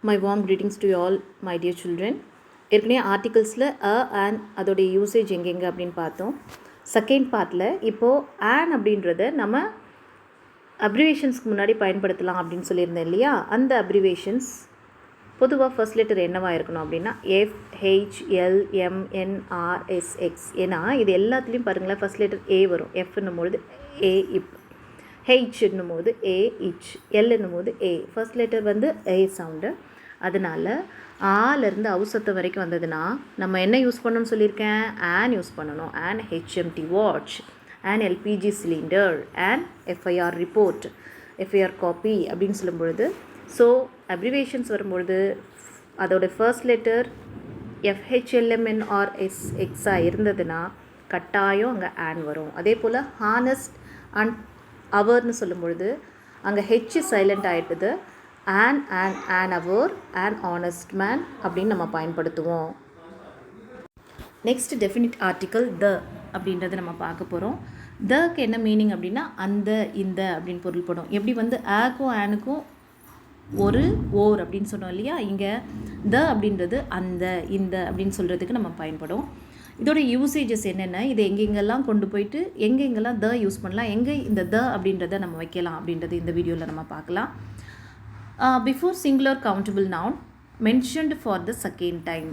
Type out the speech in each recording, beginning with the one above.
My warm greetings to you all, my dear children. ஏற்கனவே ஆர்டிகல்ஸில் and அதோடைய usage எங்கெங்கே அப்படின்னு பார்த்தோம். செகண்ட் பார்ட்டில் இப்போது ஆன் அப்படின்றத நம்ம அப்ரிவேஷன்ஸ்க்கு முன்னாடி பயன்படுத்தலாம் அப்படின்னு சொல்லியிருந்தேன் இல்லையா. அந்த அப்ரிவேஷன்ஸ் பொதுவாக ஃபர்ஸ்ட் லெட்டர் என்னவாக இருக்கணும் அப்படின்னா FHLMNRSX. ஏன்னா இது எல்லாத்துலேயும் பாருங்களேன் ஃபர்ஸ்ட் லெட்டர் ஏ வரும். எஃப்னும் பொழுது ஏ இப், ஹெச் என்னும் போது ஏ இச், எல் என்னும் போது ஏ. ஃபர்ஸ்ட் லெட்டர் வந்து ஏ சவுண்டு. அதனால் ஆலேருந்து அவுசத்தை வரைக்கும் வந்ததுன்னா நம்ம என்ன யூஸ் பண்ணணும்னு சொல்லியிருக்கேன், ஆன் யூஸ் பண்ணணும். An HMT watch, an LPG cylinder, an FIR report, FIR copy அப்படின்னு சொல்லும்பொழுது ஸோ அப்ரிவேஷன்ஸ் வரும்பொழுது அதோட ஃபர்ஸ்ட் லெட்டர் FHLMNRSXஆக இருந்ததுன்னா கட்டாயம் அங்கே ஆன் வரும். அதே போல் ஹானஸ்ட் அண்ட் அவர்னு சொல்லும்பொழுது அங்கே ஹெச் சைலண்ட் ஆகிட்டுது. an hour, an honest man அப்படின்னு நம்ம பயன்படுத்துவோம். நெக்ஸ்ட் டெஃபினிட் ஆர்டிக்கல் த அப்படின்றத நம்ம பார்க்க போகிறோம். தக்கு என்ன மீனிங் அப்படின்னா அந்த இந்த அப்படின்னு பொருள்படும். எப்படி வந்து ஆக்கும் ஆனுக்கும் ஒரு ஓர் அப்படின்னு சொன்னோம் இல்லையா, இங்கே த அப்படின்றது அந்த இந்த அப்படின்னு சொல்கிறதுக்கு நம்ம பயன்படும். இதோட யூசேஜஸ் என்னென்ன, இது எங்கெங்கெல்லாம் கொண்டு போயிட்டு எங்கெங்கெல்லாம் த யூஸ் பண்ணலாம், எங்கே இந்த த அப்படின்றத நம்ம வைக்கலாம் அப்படின்றது இந்த வீடியோவில் நம்ம பார்க்கலாம். Before singular countable noun mentioned for the second time,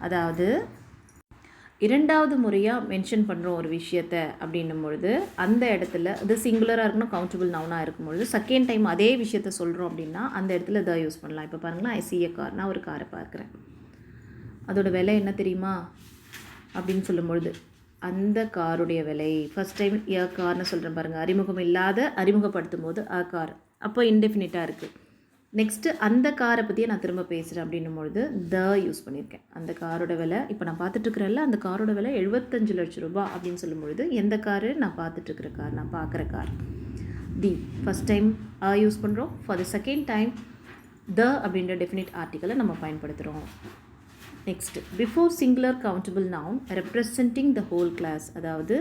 அதாவது இரண்டாவது முறையாக மென்ஷன் பண்ணுறோம் ஒரு விஷயத்தை அப்படின்னும் பொழுது அந்த இடத்துல அது சிங்குலராக இருக்கணும், கவுண்டபிள் நவுனாக இருக்கும்பொழுது செகண்ட் டைம் அதே விஷயத்த சொல்கிறோம் அப்படின்னா அந்த இடத்துல த யூஸ் பண்ணலாம். இப்போ பாருங்களேன், ஐ சி எ கார், நான் ஒரு காரை பார்க்குறேன், அதோட விலை என்ன தெரியுமா அப்படின்னு சொல்லும்பொழுது அந்த காருடைய விலை. ஃபஸ்ட் டைம் எ கார்னு சொல்கிறேன் பாருங்கள், அறிமுகம் இல்லாத அறிமுகப்படுத்தும் போது அ கார், அப்போ இன்டெஃபினிட்டாக இருக்குது. நெக்ஸ்ட்டு அந்த காரை பற்றியே நான் திரும்ப பேசுகிறேன் அப்படின்னும்பொழுது த யூஸ் பண்ணியிருக்கேன். அந்த காரோட விலை இப்போ நான் பார்த்துட்ருக்குறேன்ல, அந்த காரோட விலை 75 லட்சம் ரூபா அப்படின்னு சொல்லும்பொழுது எந்த காரு, நான் பார்த்துட்ருக்குற கார், நான் பார்க்குற car. The first time use பண்ணுறோம். For the second time the அப்படின்ற டெஃபினிட் ஆர்டிக்கலை நம்ம பயன்படுத்துகிறோம். Next before singular countable noun representing the whole class, அதாவது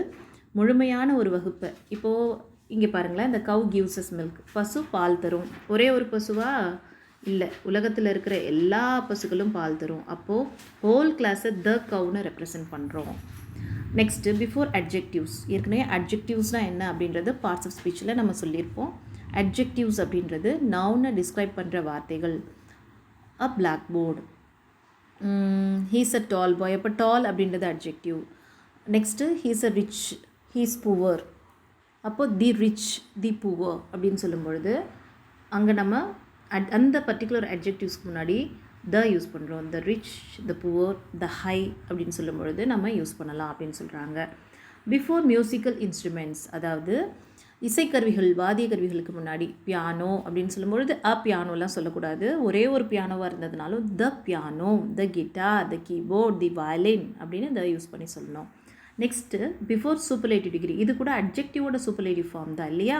முழுமையான ஒரு வகுப்பை. இப்போது இங்கே பாருங்களேன், இந்த கவ் கிவ்ஸஸ் மில்க், பசு பால் தரும். ஒரே ஒரு பசுவா இல்லை, உலகத்தில் இருக்கிற எல்லா பசுக்களும் பால் தரும். அப்போது ஹோல் கிளாஸை த கவுன்னு ரெப்ரசன்ட் பண்ணுறோம். Next before adjectives. ஏற்கனவே அட்ஜெக்டிவ்ஸ்னால் என்ன அப்படின்றது பார்ட்ஸ் ஆஃப் ஸ்பீச்சில் நம்ம சொல்லியிருப்போம். அட்ஜெக்டிவ்ஸ் அப்படின்றது நவுனை டிஸ்கிரைப் பண்ணுற வார்த்தைகள். அ பிளாக் போர்டு, ஹீஸ் அ டால் பாய், அப்போ டால் அப்படின்றது adjective. Next he's a rich, he's poor, அப்போது தி ரிச், தி புவர் அப்படின்னு சொல்லும்பொழுது அங்கே நம்ம அந்த பர்டிகுலர் அட்ஜெக்டிவ்ஸ்க்கு முன்னாடி த யூஸ் பண்ணுறோம். The rich, the poor, the high அப்படின்னு சொல்லும்பொழுது நம்ம யூஸ் பண்ணலாம் அப்படின்னு சொல்கிறாங்க. பிஃபோர் மியூசிக்கல் இன்ஸ்ட்ருமெண்ட்ஸ், அதாவது இசைக்கருவிகள், வாத்திய கருவிகளுக்கு முன்னாடி பியானோ அப்படின்னு சொல்லும்பொழுது பியானோலாம் சொல்லக்கூடாது. ஒரே ஒரு பியானோவாக இருந்ததுனாலும் the piano, the guitar, the keyboard, the violin அப்படின்னு த யூஸ் பண்ணி சொல்லணும். நெக்ஸ்ட்டு பிஃபோர் சூப்பர்லேட்டிவ் டிகிரி, இது கூட அட்ஜெக்டிவோட சூப்பர்லேட்டிவ் ஃபார்ம் தான் இல்லையா.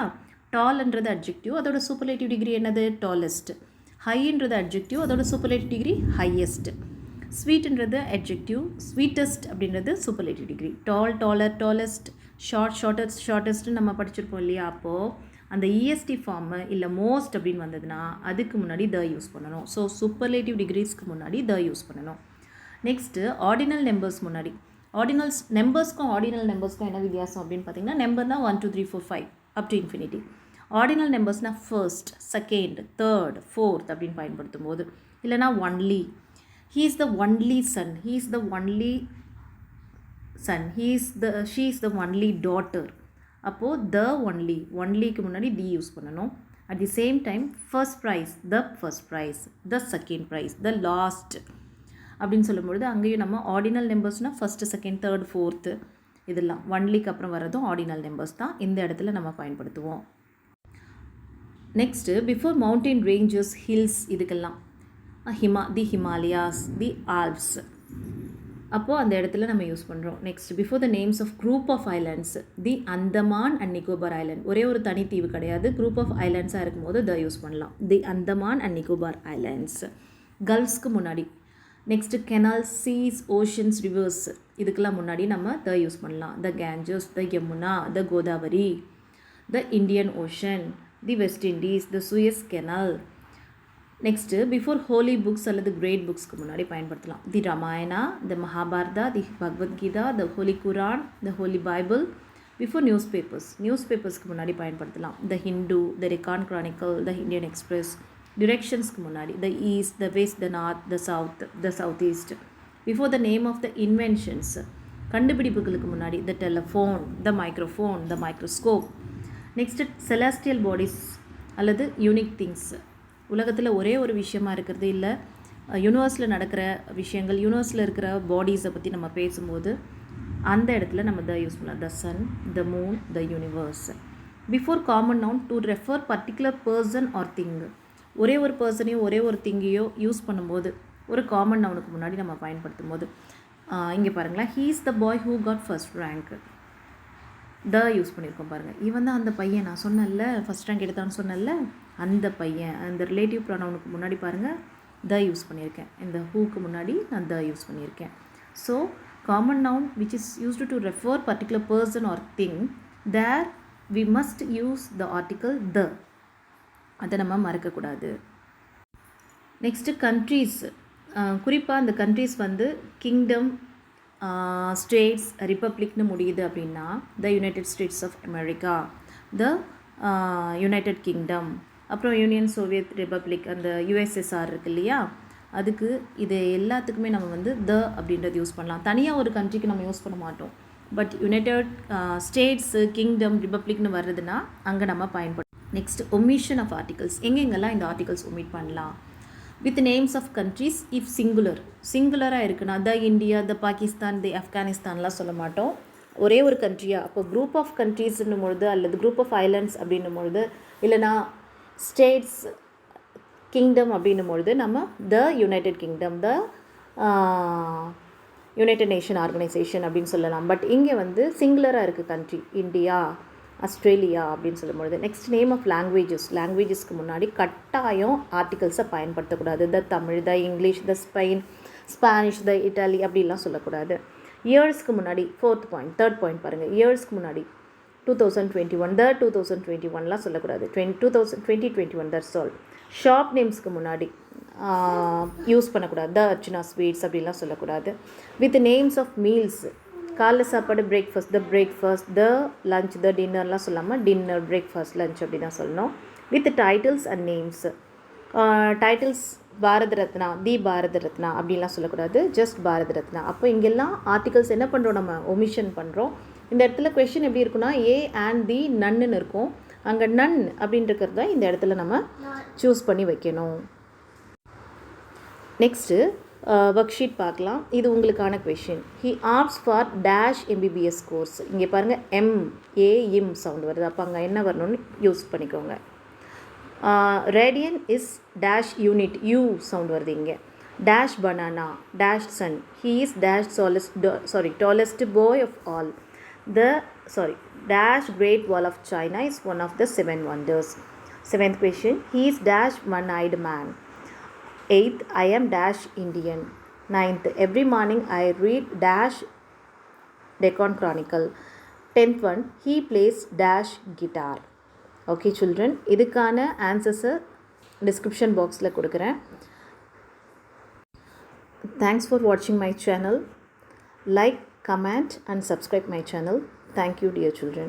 டால்ன்றது அட்ஜெக்டிவ், அதோட சூப்பர்லேட்டிவ் டிகிரி என்னது, டாலஸ்ட். ஹைன்றது அட்ஜெக்டிவ், அதோட சூப்பர்லேட்டிவ் டிகிரி ஹையஸ்ட். ஸ்வீட்ன்றது அட்ஜெக்டிவ், ஸ்வீட்டஸ்ட் அப்படின்றது superlative degree. Tall, taller, tallest, short, shortest, shortest நம்ம படிச்சிருப்போம் இல்லையா. அப்போது அந்த இஎஸ்டி ஃபார்மு இல்லை மோஸ்ட் அப்படின்னு வந்ததுன்னா அதுக்கு முன்னாடி த யூஸ் பண்ணணும். ஸோ சூப்பர்லேட்டிவ் டிகிரிஸ்க்கு முன்னாடி த யூஸ் பண்ணணும். நெக்ஸ்ட்டு ஆர்டினல் நம்பர்ஸ் முன்னாடி. ஆர்டினல்ஸ் நம்பர்ஸ்க்கும் ஆர்டினல் நம்பர்ஸ்க்கும் என்ன வித்தியாசம் அப்படின்னு பார்த்தீங்கன்னா, நம்பர்னா 1 2 3 4 5 அப் டு இன்ஃபினிட்டி. ஆர்டினல் நம்பர்ஸ்னால் ஃபர்ஸ்ட், செகண்ட், தேர்ட், ஃபோர்த் அப்படின்னு பயன்படுத்தும் போது. இல்லைனா only, he is the only son, he is the only son, she is the only daughter. அப்போது த ஒன்லி, ஒன்லிக்கு முன்னாடி தி யூஸ் பண்ணணும். At the same time first prize, the first prize, the second prize, the last அப்படின்னு சொல்லும்பொழுது அங்கேயும் நம்ம ordinal நம்பர்ஸ்னால் first, second, third, fourth இதெல்லாம் ஒன்லிக்கு அப்புறம் வர்றதும் ஆர்டினல் நம்பர்ஸ் தான் இந்த இடத்துல நம்ம பயன்படுத்துவோம். Next before mountain ranges, hills, இதுக்கெல்லாம் தி ஹிமாலயாஸ், தி ஆல்ப்ஸ், அப்போது அந்த இடத்துல நம்ம யூஸ் பண்ணுறோம். Next before the names of group of islands, the Andaman and Nicobar island. ஒரே ஒரு தனித்தீவு கிடையாது, குரூப் ஆஃப் ஐலாண்ட்ஸாக இருக்கும்போது த யூஸ் பண்ணலாம். The Andaman and Nicobar islands. கல்ஃப்ஸ்க்கு முன்னாடி. Next canals, seas, oceans, rivers, இதுக்கெல்லாம் முன்னாடி நம்ம த யூஸ் பண்ணலாம். The Ganges, the Yamuna, the Godavari, the Indian Ocean, the West Indies, the Suez Canal, next before holy books அல்லது கிரேட் புக்ஸ்க்கு முன்னாடி பயன்படுத்தலாம். The Ramayana, the Mahabharata, the Bhagavad Gita, the holy Quran, the holy Bible. Before news பேப்பர்ஸ்க்கு முன்னாடி பயன்படுத்தலாம். The Hindu, the Deccan Chronicle, the Indian express. டிரெக்ஷன்ஸ்க்கு முன்னாடி the east, the west, the north, the south east. Before the name of the inventions, கண்டுபிடிப்புகளுக்கு முன்னாடி the telephone, the microphone, the microscope. Next celestial bodies அல்லது unique things. உலகத்தில் ஒரே ஒரு விஷயமா இருக்கிறது இல்லை, யூனிவர்ஸில் நடக்கிற விஷயங்கள், யூனிவர்ஸில் இருக்கிற பாடிஸை பற்றி நம்ம பேசும்போது அந்த இடத்துல நம்ம த யூஸ் பண்ணலாம். The sun, the moon, the universe. Before common noun to refer particular person or thing. ஒரே ஒரு பர்சனையோ ஒரே ஒரு திங்கையோ யூஸ் பண்ணும்போது ஒரு காமன் நவுனுக்கு முன்னாடி நம்ம பயன்படுத்தும் போது இங்கே பாருங்களேன், he is the boy who got first rank. The use பண்ணியிருக்கோம் பாருங்கள். இவன் தான் அந்த பையன், நான் சொன்னேன்ல ஃபஸ்ட் ரேங்க் எடுத்தான்னு சொன்னேன்ல, அந்த பையன். அந்த ரிலேட்டிவ் ப்ரொனவுனுக்கு முன்னாடி பாருங்கள் த யூஸ் பண்ணியிருக்கேன். இந்த ஹூக்கு முன்னாடி நான் த யூஸ் பண்ணியிருக்கேன். So common noun which is used to refer particular person or thing, there we must use the article the. அதை நம்ம மறக்கக்கூடாது. Next countries. குறிப்பாக அந்த கண்ட்ரீஸ் வந்து கிங்டம், ஸ்டேட்ஸ், ரிப்பப்ளிக்னு முடியுது அப்படின்னா the united states of America, the united kingdom, அப்புறம் யூனியன் சோவியத் ரிப்பப்ளிக், அந்த யுஎஸ்எஸ்ஆர் இருக்கு இல்லையா, அதுக்கு இது எல்லாத்துக்குமே நம்ம வந்து த அப்படின்றது யூஸ் பண்ணலாம். தனியாக ஒரு கண்ட்ரிக்கு நம்ம யூஸ் பண்ண மாட்டோம். பட் யுனைடெட் ஸ்டேட்ஸு, கிங்டம், ரிப்பப்ளிக்னு வர்றதுன்னா அங்கே நம்ம பயன்படுத்தும். Next omission of articles. எங்கெங்கெல்லாம் இந்த ஆர்டிகல்ஸ் ஒமிட் பண்ணலாம்? With names of countries if சிங்குலராக இருக்குன்னா த இந்தியா, த பாகிஸ்தான், த ஆப்கானிஸ்தான்லாம் சொல்ல மாட்டோம். ஒரே ஒரு கண்ட்ரியாக, அப்போ குரூப் ஆஃப் கண்ட்ரீஸ்ன்னும் பொழுது அல்லது குரூப் ஆஃப் ஐலண்ட்ஸ் அப்படின்னும் பொழுது, இல்லைனா ஸ்டேட்ஸ், கிங்டம் அப்படின்னும் பொழுது நம்ம த யுனைடெட் கிங்டம், த யுனைடெட் நேஷன் ஆர்கனைசேஷன் அப்படின்னு சொல்லலாம். பட் இங்கே வந்து சிங்குலராக இருக்குது கண்ட்ரி, இந்தியா, ஆஸ்திரேலியா அப்படின்னு சொல்லும்பொழுது. நெக்ஸ்ட் நேம் ஆஃப் லாங்குவேஜஸ்க்கு முன்னாடி கட்டாயம் ஆர்டிகல்ஸை பயன்படுத்தக்கூடாது. The Tamil, the English, the Spanish, the Italy அப்படிலாம் சொல்லக்கூடாது. இயர்ஸ்க்கு முன்னாடி தேர்ட் பாயிண்ட் பாருங்கள். இயர்ஸ்க்கு முன்னாடி 2021, த 2021லாம் சொல்லக்கூடாது. 2021 தட்ஸ் ஆல். ஷாப் நேம்ஸ்க்கு முன்னாடி யூஸ் பண்ணக்கூடாது. த அர்ச்சனா ஸ்வீட்ஸ் அப்படிலாம் சொல்லக்கூடாது. வித் நேம்ஸ் ஆஃப் மீல்ஸ், காலைல சாப்பாடு பிரேக்ஃபாஸ்ட், த லஞ்ச், த டின்னர்லாம் சொல்லாமல் டின்னர், பிரேக்ஃபாஸ்ட், லஞ்ச் அப்படி தான் சொல்லணும். With titles and names. Titles Bharat Ratna, the Bharat Ratna அப்படின்லாம் சொல்லக்கூடாது, ஜஸ்ட் பாரத ரத்னா. அப்போ இங்கெல்லாம் ஆர்டிகல்ஸ் என்ன பண்ணுறோம், நம்ம ஒமிஷன் பண்ணுறோம். இந்த இடத்துல கொஷின் எப்படி இருக்குன்னா ஏ அண்ட் தி நன்னு இருக்கும். அங்கே நன் அப்படின்றது தான் இந்த இடத்துல நம்ம சூஸ் பண்ணி வைக்கணும். நெக்ஸ்ட்டு ஒர்க் ஷீட் பார்க்கலாம். இது உங்களுக்கான question. He apps for dash MBBS course. இங்கே பாருங்கள் MAM சவுண்ட் வருது. அப்போ அங்கே என்ன வரணும்னு யூஸ் பண்ணிக்கோங்க. Radian is dash unit, U sound வருது இங்கே. Dash banana, dash sun, he is dash tallest boy of all. Dash Great Wall of China is one of the 7 wonders. 7th question, he is dash one-eyed man. 8th, I am dash Indian. 9th, every morning I read dash Deccan Chronicle. 10th one, he plays dash guitar. Okay children, இதுக்கான ஆன்சர்ஸை description பாக்ஸில் கொடுக்குறேன். Thanks for watching my channel. Like, comment and subscribe my channel. Thank you dear children.